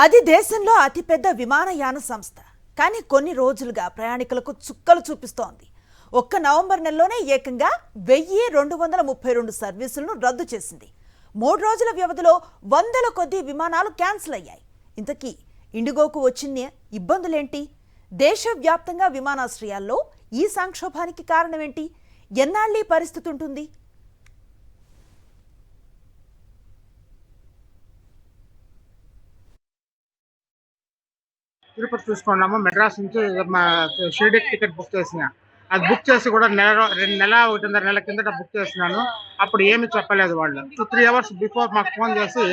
అది దేశంలో అతిపెద్ద విమానయాన సంస్థ. కానీ కొన్ని రోజులుగా ప్రయాణికులకు చుక్కలు చూపిస్తోంది. ఒక్క నవంబర్ నెలలోనే ఏకంగా 1232 సర్వీసులను రద్దు చేసింది. 3 రోజుల వ్యవధిలో వందల కొద్ది విమానాలు క్యాన్సిల్ అయ్యాయి. ఇంతకీ ఇండిగోకు వచ్చిన ఇబ్బందులేంటి? దేశవ్యాప్తంగా విమానాశ్రయాల్లో ఈ సంక్షోభానికి కారణమేంటి? ఎన్నాళ్ళీ పరిస్థితి ఉంటుంది? తిరుపతి చూసుకున్నాము. మెడ్రాస్ నుంచి షిరిడి టికెట్ బుక్ చేసిన. అది బుక్ చేసి కూడా నెల 1.5 నెలల కిందట బుక్ చేసినాను. అప్పుడు ఏమి చెప్పలేదు వాళ్ళు. 2-3 అవర్స్ బిఫోర్ మాకు ఫోన్ చేసి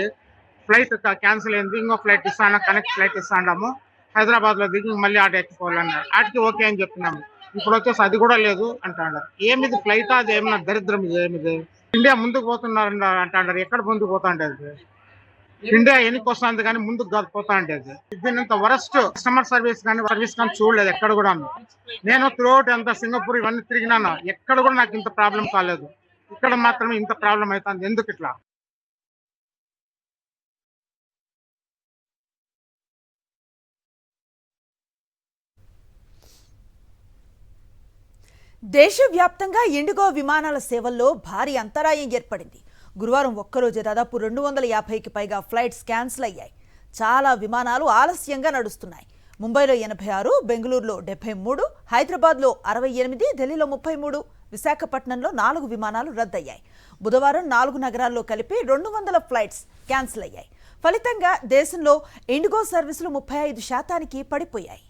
ఫ్లైట్ క్యాన్సిల్ అయింది, ఇంకో ఫ్లైట్ ఇస్తాను, కనెక్ట్ ఫ్లైట్ ఇస్తాము, హైదరాబాద్ లో దిగి మళ్ళీ ఆట ఎక్కిపోవాలన్నారు. ఆటికి ఓకే అని చెప్పినాము. ఇప్పుడు వచ్చేసి అది కూడా లేదు అంటాడు. ఏమిది ఫ్లైట్? అది ఏమన్నా దరిద్రం? ఏమిది? ఇండియా ముందుకు పోతున్నారు అంటాడు. ఎక్కడ ముందుకు పోతా ఉండేది? ఇండియా ఎన్నికి వస్తుంది కానీ ముందుకు కాదు పోతా ఉండేది. దీనింత వరస్ట్ కస్టమర్ సర్వీస్ కానీ చూడలేదు ఎక్కడ కూడా. నేను త్రూఅవుట్ అంతా సింగపూర్ ఇవన్నీ తిరిగినాను, ఎక్కడ కూడా నాకు ఇంత ప్రాబ్లం కాలేదు. ఇక్కడ మాత్రమే ఇంత ప్రాబ్లం అవుతుంది. ఎందుకు ఇట్లా? దేశవ్యాప్తంగా ఇండిగో విమానాల సేవల్లో భారీ అంతరాయం ఏర్పడింది. గురువారం ఒక్కరోజే దాదాపు 250కి పైగా ఫ్లైట్స్ క్యాన్సిల్ అయ్యాయి. చాలా విమానాలు ఆలస్యంగా నడుస్తున్నాయి. ముంబైలో 86, బెంగళూరులో 73, హైదరాబాద్లో 68, ఢిల్లీలో 33, విశాఖపట్నంలో 4 విమానాలు రద్దయ్యాయి. బుధవారం 4 నగరాల్లో కలిపి 200 ఫ్లైట్స్ క్యాన్సిల్ అయ్యాయి. ఫలితంగా దేశంలో ఇండిగో సర్వీసులు 35% పడిపోయాయి.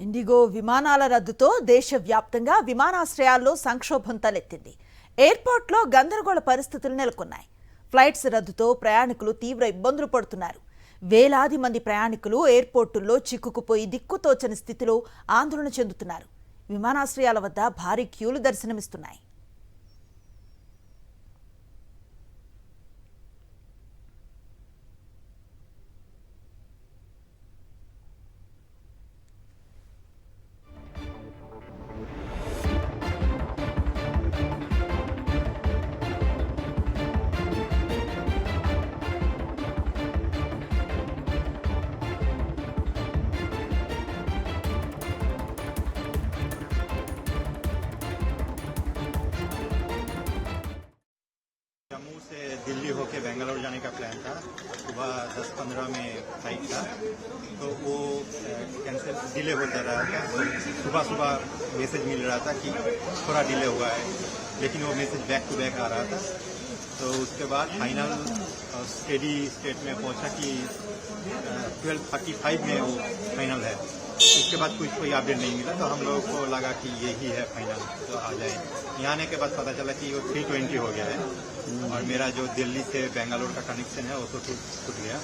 ఇండిగో విమానాల రద్దుతో దేశవ్యాప్తంగా విమానాశ్రయాల్లో సంక్షోభం తలెత్తింది. ఎయిర్పోర్ట్లో గందరగోళ పరిస్థితులు నెలకొన్నాయి. ఫ్లైట్స్ రద్దుతో ప్రయాణికులు తీవ్ర ఇబ్బందులు పడుతున్నారు. వేలాది మంది ప్రయాణికులు ఎయిర్పోర్టుల్లో చిక్కుకుపోయి దిక్కుతోచని స్థితిలో ఆందోళన చెందుతున్నారు. విమానాశ్రయాల వద్ద భారీ క్యూలు దర్శనమిస్తున్నాయి. जम्मू से दिल्ली होके बेंगलोर जाने का प्लान था। सुबह 10-15 में फ्लाइट था, तो वो कैंसिल डिले होता रहा था। सुबह सुबह मैसेज मिल रहा था कि थोड़ा डिले हुआ है, लेकिन वो मैसेज बैक टू बैक आ रहा था। तो उसके बाद फाइनल स्टेडी स्टेट में पहुंचा कि 12:35 में वो फाइनल है। उसके बाद कोई अपडेट नहीं मिला, तो हम लोगों को लगा कि यही है फाइनल, तो आ जाए। यहाँ आने के बाद पता चला कि वो 320 हो गया है, और मेरा जो दिल्ली से बेंगलोर का कनेक्शन है वो तो टूट गया।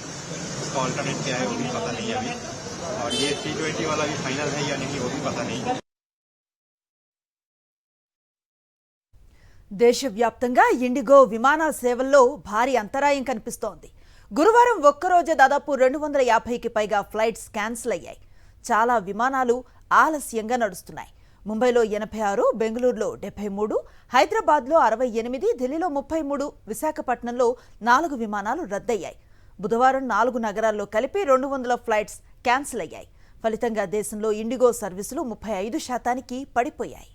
उसका ऑल्टरनेट क्या है वो भी पता नहीं है अभी, और ये 320 वाला भी फाइनल है या नहीं वो भी पता नहीं। దేశవ్యాప్తంగా ఇండిగో విమాన సేవల్లో భారీ అంతరాయం కనిపిస్తోంది. గురువారం ఒక్కరోజే దాదాపు 250కి పైగా ఫ్లైట్స్ క్యాన్సిల్ అయ్యాయి. చాలా విమానాలు ఆలస్యంగా నడుస్తున్నాయి. ముంబైలో 86, బెంగళూరులో 73, హైదరాబాద్లో 68, ఢిల్లీలో 33, విశాఖపట్నంలో 4 విమానాలు రద్దయ్యాయి. బుధవారం 4 నగరాల్లో కలిపి 200 ఫ్లైట్స్ క్యాన్సిల్ అయ్యాయి. ఫలితంగా దేశంలో ఇండిగో సర్వీసులు 35% పడిపోయాయి.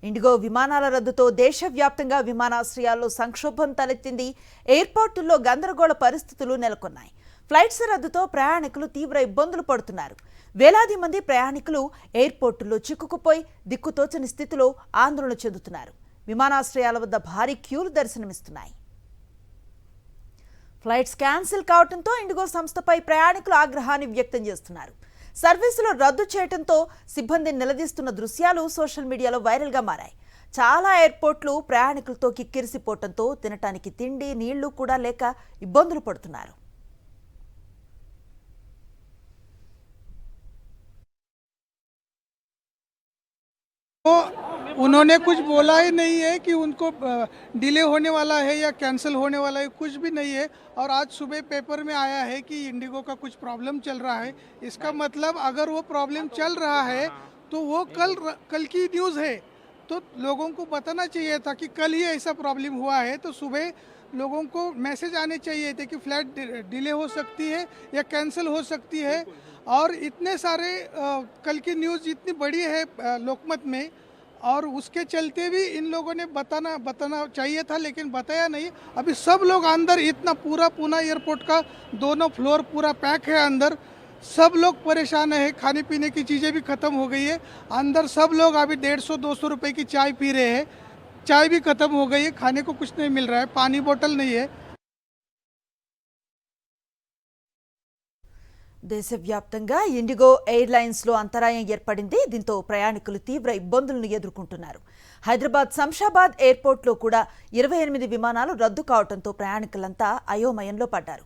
ఇండిగో విమానాల రద్దుతో దేశవ్యాప్తంగా విమానాశ్రయాల్లో సంక్షోభం తలెత్తింది. ఎయిర్పోర్టుల్లో గందరగోళ పరిస్థితులు నెలకొన్నాయి. ఫ్లైట్స్ రద్దుతో ప్రయాణికులు తీవ్ర ఇబ్బందులు పడుతున్నారు. వేలాది మంది ప్రయాణికులు ఎయిర్పోర్టుల్లో చిక్కుకుపోయి దిక్కుతోచని స్థితిలో ఆందోళన చెందుతున్నారు. విమానాశ్రయాల వద్ద భారీ క్యూలు దర్శనమిస్తున్నాయి. ఫ్లైట్స్ క్యాన్సిల్ కావడంతో ఇండిగో సంస్థపై ప్రయాణికులు ఆగ్రహాన్ని వ్యక్తం చేస్తున్నారు. సర్వీసులు రద్దు చేయడంతో సిబ్బందిని నిలదీస్తున్న దృశ్యాలు సోషల్ మీడియాలో వైరల్గా మారాయి. చాలా ఎయిర్పోర్ట్లు ప్రయాణికులతో కిక్కిరిసిపోవడంతో తినటానికి తిండి, నీళ్లు కూడా లేక ఇబ్బందులు పడుతున్నారు. उन्होंने कुछ बोला ही नहीं है कि उनको डिले होने वाला है या कैंसिल होने वाला है, कुछ भी नहीं है। और आज सुबह पेपर में आया है कि इंडिगो का कुछ प्रॉब्लम चल रहा है। इसका मतलब अगर वो प्रॉब्लम चल रहा है तो वो कल की न्यूज़ है, तो लोगों को बताना चाहिए था कि कल ही ऐसा प्रॉब्लम हुआ है। तो सुबह लोगों को मैसेज आने चाहिए थे कि फ्लाइट डिले हो सकती है या कैंसिल हो सकती है। और इतने सारे कल की न्यूज़ इतनी बड़ी है लोकमत में, और उसके चलते भी इन लोगों ने बताना चाहिए था, लेकिन बताया नहीं। अभी सब लोग अंदर, इतना पूरा पूना एयरपोर्ट का दोनों फ्लोर पूरा पैक है अंदर, सब लोग परेशान है। खाने पीने की चीज़ें भी ख़त्म हो गई है अंदर। सब लोग अभी 150-200 रुपए की चाय पी रहे हैं, चाय भी ख़त्म हो गई है, खाने को कुछ नहीं मिल रहा है, पानी बोतल नहीं है। దేశవ్యాప్తంగా ఇండిగో ఎయిర్లైన్స్లో అంతరాయం ఏర్పడింది. దీంతో ప్రయాణికులు తీవ్ర ఇబ్బందులను ఎదుర్కొంటున్నారు. హైదరాబాద్ శంషాబాద్ ఎయిర్పోర్ట్లో కూడా 28 విమానాలు రద్దు కావడంతో ప్రయాణికులంతా అయోమయంలో పడ్డారు.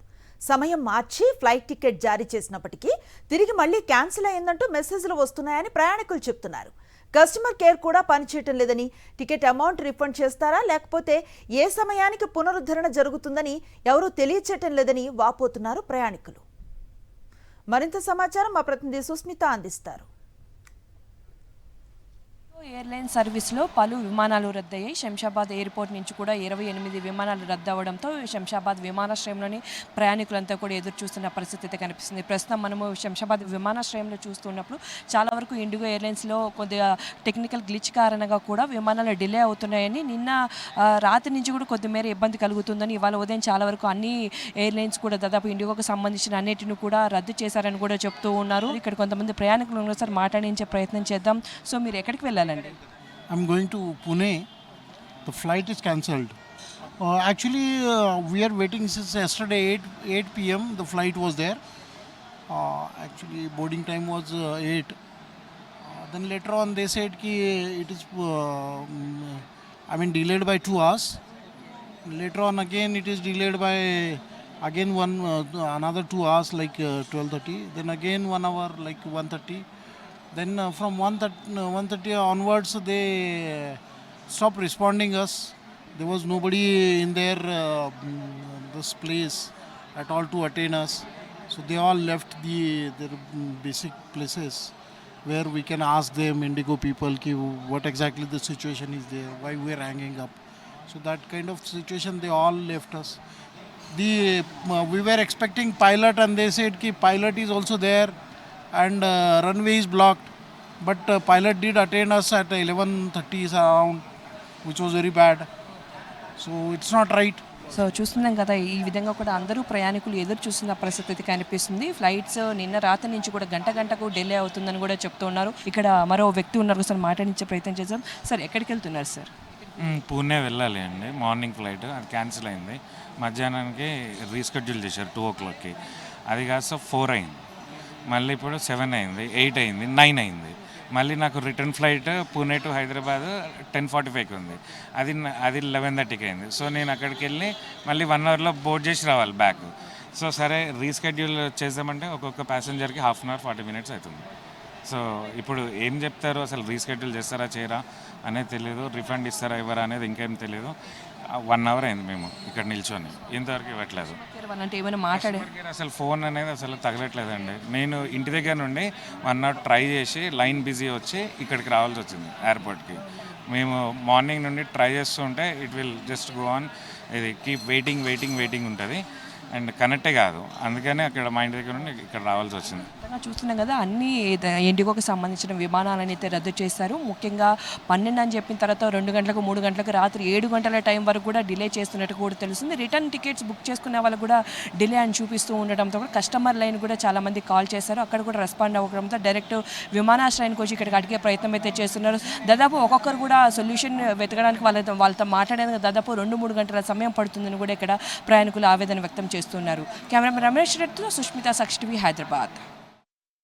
సమయం మార్చి ఫ్లైట్ టికెట్ జారీ చేసినప్పటికీ తిరిగి మళ్లీ క్యాన్సిల్ అయిందంటూ మెసేజ్లు వస్తున్నాయని ప్రయాణికులు చెప్తున్నారు. కస్టమర్ కేర్ కూడా పనిచేయటం లేదని, టికెట్ అమౌంట్ రిఫండ్ చేస్తారా లేకపోతే ఏ సమయానికి పునరుద్ధరణ జరుగుతుందని ఎవరూ తెలియచేయటం లేదని వాపోతున్నారు ప్రయాణికులు. మరింత సమాచారం మా ప్రతినిధి సుస్మిత అందిస్తారు. ఎయిర్లైన్ సర్వీస్లో పలు విమానాలు రద్దయ్యాయి. శంషాబాద్ ఎయిర్పోర్ట్ నుంచి కూడా 28 విమానాలు రద్దవడంతో శంషాబాద్ విమానాశ్రయంలోని ప్రయాణికులంతా కూడా ఎదురు చూస్తున్న పరిస్థితి అయితే కనిపిస్తుంది. ప్రస్తుతం మనము శంషాబాద్ విమానాశ్రయంలో చూస్తున్నప్పుడు చాలా వరకు ఇండిగో ఎయిర్లైన్స్లో కొద్దిగా టెక్నికల్ గ్లిచ్ కారణంగా కూడా విమానాలు డిలే అవుతున్నాయని, నిన్న రాత్రి నుంచి కూడా కొద్దిమేర ఇబ్బంది కలుగుతుందని, ఇవాళ ఉదయం చాలా వరకు అన్ని ఎయిర్లైన్స్ కూడా దాదాపు ఇండిగోకు సంబంధించిన అన్నిటిని కూడా రద్దు చేశారని కూడా చెప్తూ ఉన్నారు. ఇక్కడ కొంతమంది ప్రయాణికులు ఒకసారి మాట్లాడించే ప్రయత్నం చేద్దాం. సో మీరు ఎక్కడికి వెళ్ళాలి? I'm going to Pune. The flight is cancelled. Actually, we are waiting since yesterday 8 p.m. The flight was there. Actually, boarding time was 8. Then later on, they said कि it is, delayed by 2 hours. Later on, again it is delayed by another 2 hours, like 12:30. Then again 1 hour, like 1:30. Then from 1:30 onwards, they stopped responding us. There was nobody in this place at all to attend us. So they all left their basic places where we can ask them, Indigo people, ki what exactly the situation is there, why we are hanging up. So that kind of situation, they all left us. We were expecting pilot, and they said ki pilot is also there and runway is blocked, but pilot did attend us at 11:30 around, which was very bad. So it's not right. So చూస్తున్నాం కదా, ఈ విధంగా కూడా అందరూ ప్రయాణికులు ఎదురు చూస్తున్న పరిస్థితి కనిపిస్తుంది. ఫ్లైట్స్ నిన్న రాత్రి నుంచి కూడా గంటకు డిలే అవుతుందని కూడా చెప్తున్నారు. ఇక్కడ మరో వ్యక్తి ఉన్నారు, సార్ మాట్లాడించే ప్రయత్నం చేద్దాం. సార్ ఎక్కడికి వెళ్తున్నారు సార్? పూణే వెళ్ళాలి అండి. మార్నింగ్ ఫ్లైట్ అది క్యాన్సిల్ అయింది. మధ్యాహ్నానికి రీస్కెడ్యూల్ చేశారు 2 o'clockకి. అది కాస్త 4 అయింది. మళ్ళీ ఇప్పుడు 7 అయింది, 8 అయింది, 9 అయింది. మళ్ళీ నాకు return flight Pune to Hyderabad 10:45కి ఉంది. అది 11:30కి అయింది. సో నేను అక్కడికి వెళ్ళి మళ్ళీ 1 అవర్లో బోర్డ్ చేసి రావాలి బ్యాక్. సో సరే రీస్కెడ్యూల్ చేద్దామంటే ఒక్కొక్క ప్యాసింజర్కి 1/2 hour 40 minutes అవుతుంది. సో ఇప్పుడు ఏం చెప్తారు, అసలు రీస్కెడ్యూల్ చేస్తారా చేయరా అనేది తెలియదు, రిఫండ్ ఇస్తారా ఇవ్వరా అనేది ఇంకేం తెలియదు. 1 hour అయింది మేము ఇక్కడ నిల్చొని, ఇంతవరకు ఇవ్వట్లేదు. అంటే ఏమైనా మాట్లాడే అసలు ఫోన్ అనేది అసలు తగలట్లేదండి. నేను ఇంటి దగ్గర నుండి 1 hour ట్రై చేసి లైన్ బిజీ వచ్చి ఇక్కడికి రావాల్సి వచ్చింది ఎయిర్పోర్ట్కి. మేము మార్నింగ్ నుండి ట్రై చేస్తూ ఉంటే it will just go on, ఇది కీప్ వెయిటింగ్ ఉంటుంది అండ్ కనెక్టే కాదు. అందుకనే అక్కడ మా ఇంటి దగ్గర నుండి ఇక్కడ రావాల్సి వచ్చింది. చూస్తున్నాం కదా, అన్ని ఇండిగోకి సంబంధించిన విమానాలను అయితే రద్దు చేశారు. ముఖ్యంగా 12 అని చెప్పిన తర్వాత 2 గంటలకు 3 గంటలకు రాత్రి 7 గంటల టైం వరకు కూడా డిలే చేస్తున్నట్టు కూడా తెలుస్తుంది. రిటర్న్ టికెట్స్ బుక్ చేసుకునే వాళ్ళకు కూడా డిలే అని చూపిస్తూ ఉండటంతో కూడా కస్టమర్ లైన్ కూడా చాలామంది కాల్ చేశారు. అక్కడ కూడా రెస్పాండ్ అవ్వడంతో డైరెక్ట్ విమానాశ్రయానికి వచ్చి ఇక్కడికి అడిగే ప్రయత్నం అయితే చేస్తున్నారు. దాదాపు ఒక్కొక్కరు కూడా సొల్యూషన్ వెతకడానికి వాళ్ళతో మాట్లాడడానికి దాదాపు 2-3 గంటల సమయం పడుతుందని కూడా ఇక్కడ ప్రయాణికులు ఆవేదన వ్యక్తం చేస్తున్నారు. కెమెరామెన్ రమేష్ రెడ్డితో సుష్మిత, సాక్షి టీవీ, హైదరాబాద్.